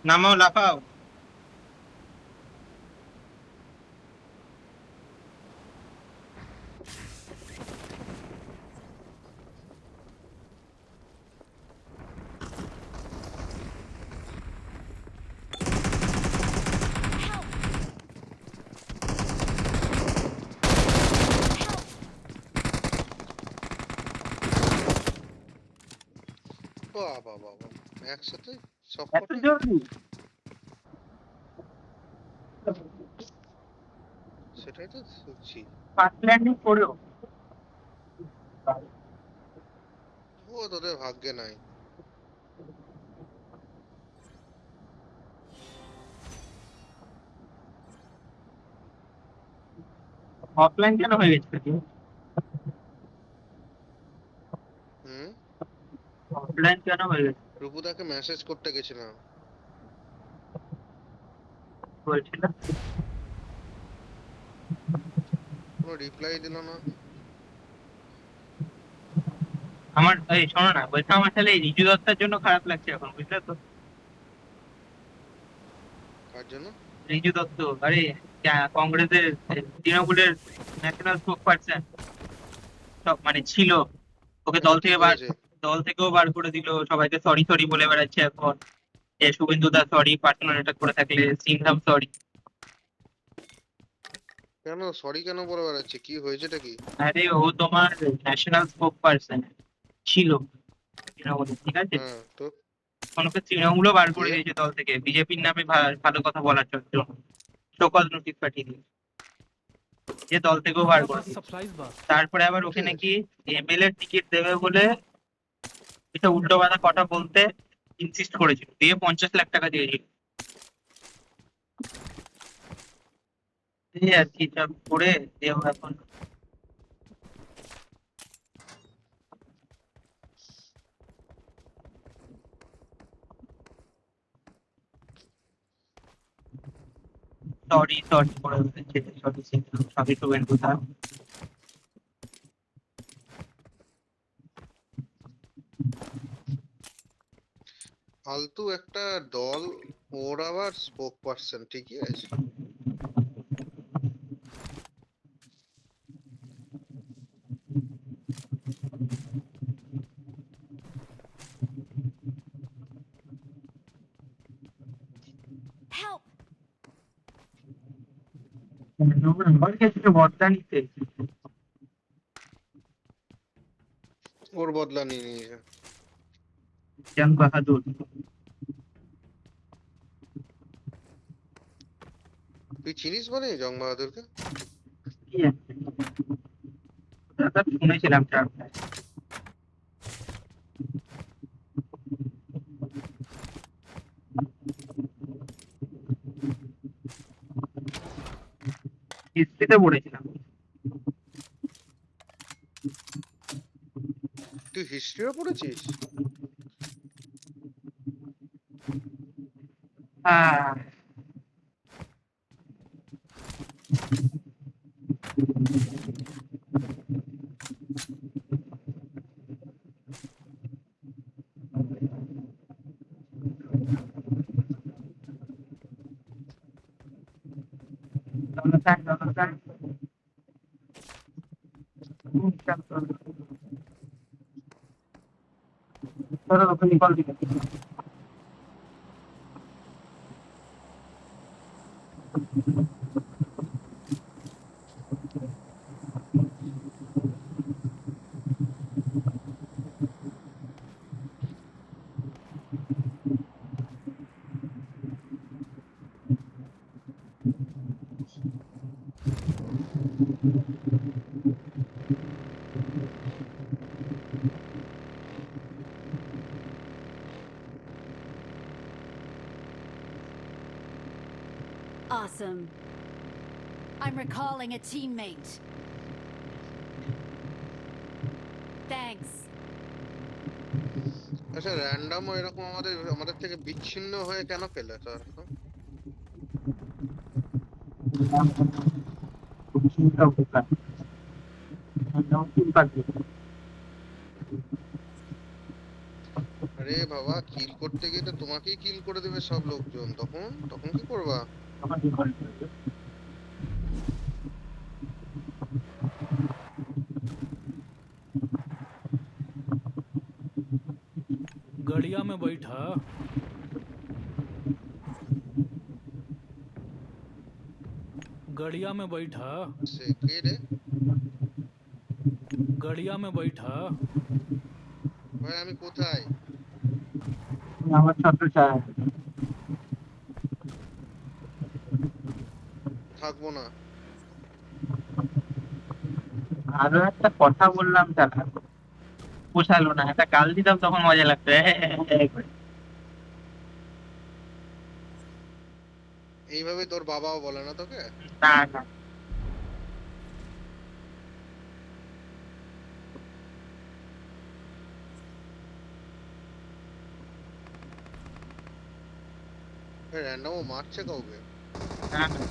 নামাও, লাফাও। বাবা বাবা, একসাথে এত সবকটা। জলদি? সেটাই তো শুনছি। ফার্স্ট ল্যান্ডিং করেও? ও তোদের ভাগ্যে নাই। অফলাইন কেন হয়ে গেছিল কি? হুম। অফলাইন কেন হয়ে গেছে রূপুদাকে মেসেজ করতে গেছিলাম, বলছিল? কোনো রিপ্লাই দিল না। আমার এই শোনো না, বলছিলাম আমার তাহলে এই রিজু দত্তার জন্য খারাপ লাগছে এখন, বুঝলে তো? কার জন্য? রিজু দত্ত, আরে কংগ্রেসের তৃণমূলের ন্যাশনাল স্পোক পার্সন সব মানে ছিল, ওকে কেন, কি করেছে? দল থেকেও বার করে দিল, সবাইকে সরি সরি বলে বেড়াচ্ছে এখন। যে শুভেন্দু দা সরি, পার্সোনাল অ্যাটাক করে থাকলে সিংহাম সরি। কেন সরি কেন বলে বেড়াচ্ছে, কি হয়েছেটা কি? আরে ও তোমার ন্যাশনাল স্পোক পার্সন ছিল তৃণমূলের, ঠিক আছে? হ্যাঁ তো। এখন ওকে তৃণমূলও বার করে দিয়ে দিয়েছে দল থেকে, বিজেপির নামে ভালো কথা বলার জন্য শোকজ নোটিশ পাঠিয়ে দিয়েছে, যে দল থেকেও বার भैया করে बस দিয়েছে। सप्लाईज बा। তারপরে আবার ওকে ঠিক আছে। নাকি এমএলএ টিকিট দেবে বলে এটা উল্টো পাল্টা কথা বলতে ইনসিস্ট করেছিল, দিয়ে 50 লাখ টাকা দিয়েছিল। এই আর কি সব করে দিয়ে ও এখন সরি সরি করে বলেছে, সরি সরি শুভেন্দু দা। ফালতু একটা দল, ওর আবার স্পোক পার্সন, ঠিকই আছে। Help! আমার কাছে বদলা নিতে ওর বদলা নিয়ে নিয়েছে। জং বাহাদুর। তুই চিনিস মানে জং বাহাদুরকে? কি আছে? ওটা তো শুনেছিলাম চারটা। হিস্ট্রিতে পড়েছিলাম। তুই হিস্ট্রিও পড়েছিস? হ্যাঁ। জনতা জনতা চলো ওখানে কল দিকে। Awesome. I'm recalling a teammate. Thanks. আচ্ছা, র্যান্ডম এরকম আমাদের আমাদের থেকে বিচ্ছিন্ন হয়ে কেন পেলে তার? চিন্তা করতে চিন্তা আরে বাবা, কিল করতে গিয়ে তো তোমাকেই কিল করে দেবে সব লোকজন, তখন তখন কি করবা? তখন কি করে? गड़िया में बैठा गड़िया में बैठा সে কে রে? गड़िया में बैठा ভাই আমি কোথায়? আমার ছত্র ছায়া। থাকবো না। আরো একটা কথা বললাম চালা, পোষালো না, একটা গাল দিতাম তখন মজা লাগতো। করে। এইভাবে তোর বাবাও বলে না তোকে? না না, র্যান্ডম মারছে কাউকে? না না।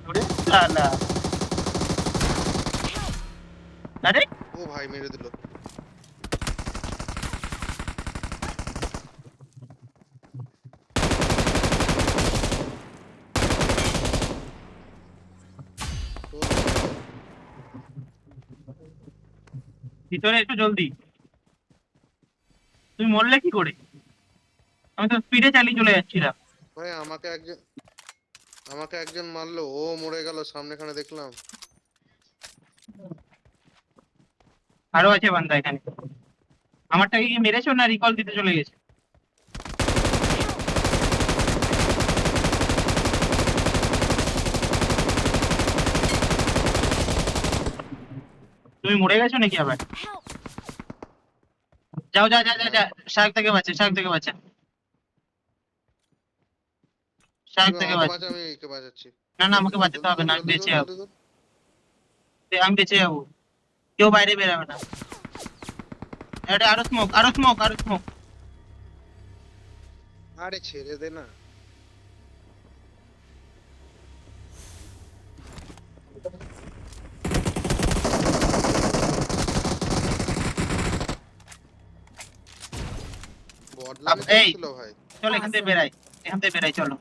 ওরে শালা। আরে ও ভাই মেরে দিল। ভিতরে একটু জলদি। তুমি মরলে কি করে? আমি তো স্পিডে চালিয়ে চলে যাচ্ছিলাম। ভাই আমাকে একজন মারলো, ও মরে গেল সামনেখানে দেখলাম। আরো আছে বান্দা এখানে। আমারটাকে কি মেরেছো না রিকল দিতে চলে গেছে? তুমি মরে গেছো নাকি আবার? Help! যাও যাও যাও যাও যাও, শার্ক থেকে বাঁচে, শার্ক থেকে বাঁচে, শার্ক তুমি থেকে আমাকে বাঁচে। বাঁচা, আমি একে বাঁচাচ্ছি। না না, আমাকে বাঁচাতে হবে না, আমি জলদি বেঁচে কর, যাবো। জলদি কর। আমি বেঁচে যাবো, কেউ বাইরে বেরাবে না। এটা আরো স্মোক, আরো স্মোক, আরো স্মোক। আরে ছেড়ে দে না। বদলামি এই ছিল ভাই। চলো এখান থেকে বেরাই, এখান থেকে বেরাই, চলো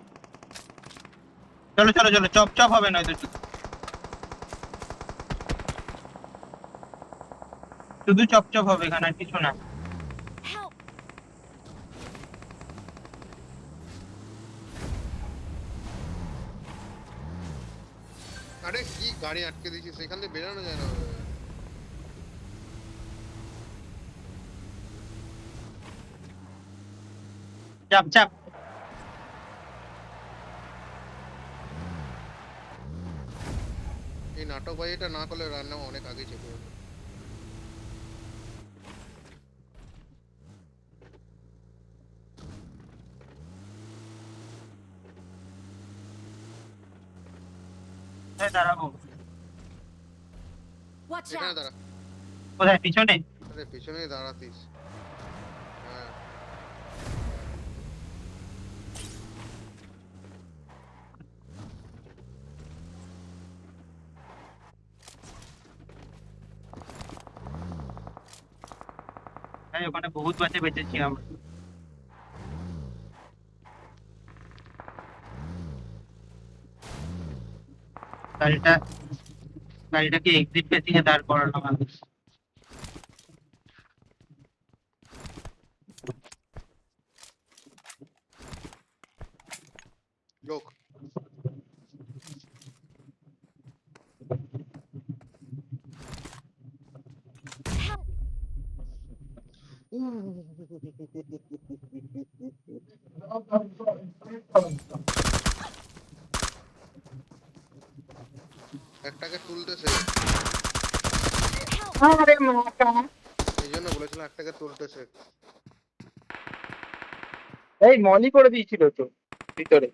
চলো চলো চলো, চপ চপ হবে নয়তো। শুধু চপ চপ হবে এখানে, আর কিছু না। Help! আরে কি গাড়ি আটকে দিয়েছিস, সেখান থেকে বেরানো যায় না। চাপ চাপ। এই নাটক ভাই, এটা না করলে রান্না অনেক আগে চেপে যেত। কোথায় দাঁড়াবো? Watch এখানে out! দাঁড়া। কোথায়, পিছনে? আরে পিছনেই দাঁড়াতিস। হ্যাঁ ওখানে বহুত বাঁচে বেঁচেছি আমরা। গাড়িটা গাড়িটাকে এক্সিট ফেসিং এ দাঁড় করানো হবে। লোক। Help! একটাকে তুলতেছে, Help! আরে মাকা, এই জন্য বলেছিলাম একটাকে তুলতেছে। এই মলি করে দিয়েছিল তো ভিতরে।